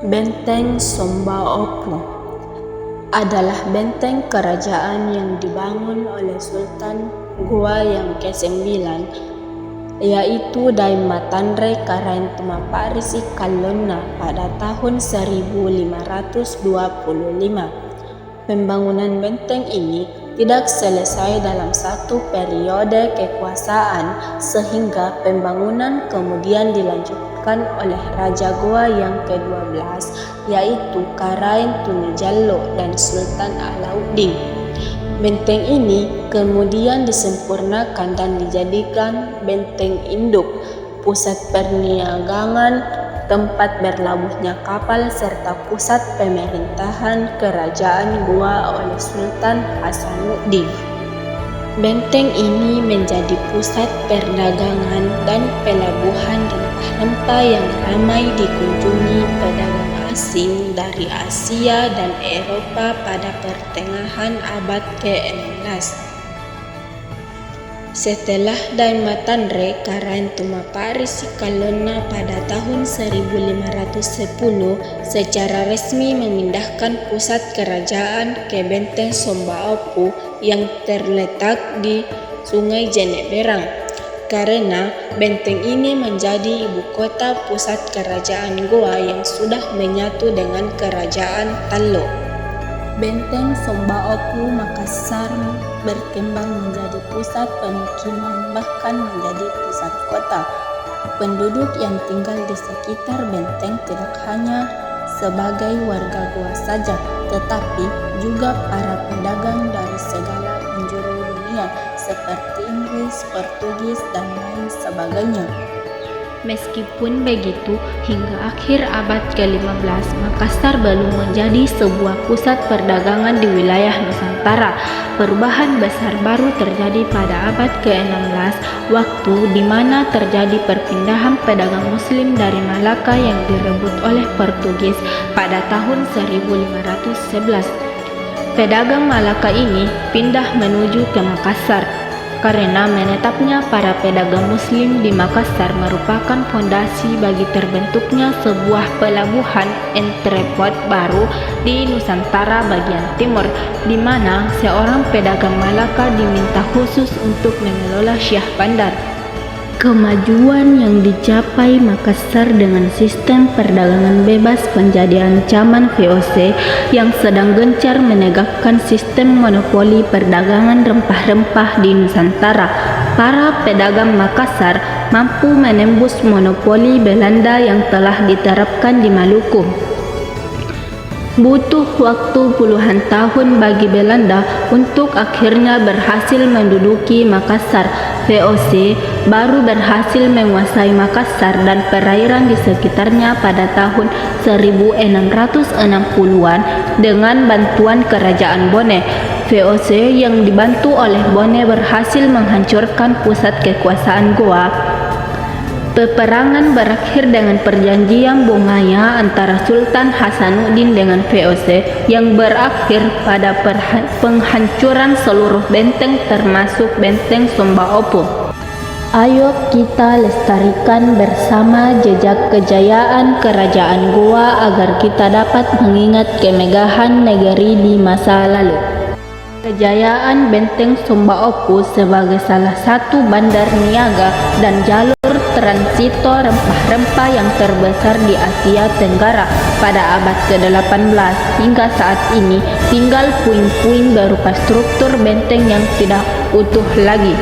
Benteng Sombaopu adalah benteng kerajaan yang dibangun oleh Sultan Goa yang ke-9, yaitu Daimatanre Karaitumapari Kallona pada tahun 1525. Pembangunan benteng ini tidak selesai dalam satu periode kekuasaan, sehingga pembangunan kemudian dilanjutkan oleh Raja Goa yang ke-12, yaitu Karain Tunujallo dan Sultan Alauddin. Benteng ini kemudian disempurnakan dan dijadikan benteng induk, pusat perniagaan, tempat berlabuhnya kapal, serta pusat pemerintahan kerajaan Goa oleh Sultan Hasanuddin. Benteng ini menjadi pusat perdagangan dan pelabuhan rempah-rempah yang ramai dikunjungi pedagang asing dari Asia dan Eropa pada pertengahan abad ke-16. Setelah Daimatanre Karaitumapari Kallona pada tahun 1510 secara resmi memindahkan pusat kerajaan ke Benteng Sombaopu yang terletak di Sungai Jeneberang, karena benteng ini menjadi ibu kota pusat kerajaan Goa yang sudah menyatu dengan kerajaan Tallo. Benteng Sombaopu Makassar berkembang menjadi pusat pemukiman, bahkan menjadi pusat kota. Penduduk yang tinggal di sekitar benteng tidak hanya sebagai warga Goa saja, tetapi juga para pedagang dari segala penjuru dunia seperti Inggris, Portugis, dan lain sebagainya. Meskipun begitu, hingga akhir abad ke-15, Makassar belum menjadi sebuah pusat perdagangan di wilayah Nusantara. Perubahan besar baru terjadi pada abad ke-16, waktu di mana terjadi perpindahan pedagang Muslim dari Malaka yang direbut oleh Portugis pada tahun 1511. Pedagang Malaka ini pindah menuju ke Makassar, karena menetapnya para pedagang Muslim di Makassar merupakan fondasi bagi terbentuknya sebuah pelabuhan entrepot baru di Nusantara bagian timur, di mana seorang pedagang Malaka diminta khusus untuk mengelola Syah Bandar. Kemajuan yang dicapai Makassar dengan sistem perdagangan bebas menjadi ancaman VOC yang sedang gencar menegakkan sistem monopoli perdagangan rempah-rempah di Nusantara. Para pedagang Makassar mampu menembus monopoli Belanda yang telah diterapkan di Maluku. Butuh waktu puluhan tahun bagi Belanda untuk akhirnya berhasil menduduki Makassar. VOC baru berhasil menguasai Makassar dan perairan di sekitarnya pada tahun 1660-an dengan bantuan Kerajaan Bone. VOC yang dibantu oleh Bone berhasil menghancurkan pusat kekuasaan Goa. Peperangan berakhir dengan perjanjian Bongaya antara Sultan Hasanuddin dengan VOC yang berakhir pada penghancuran seluruh benteng termasuk benteng Sombaopu. Ayo kita lestarikan bersama jejak kejayaan kerajaan Goa agar kita dapat mengingat kemegahan negeri di masa lalu. Kejayaan Benteng Sombaopu sebagai salah satu bandar niaga dan jalur transito rempah-rempah yang terbesar di Asia Tenggara pada abad ke-18 hingga saat ini tinggal puing-puing berupa struktur benteng yang tidak utuh lagi.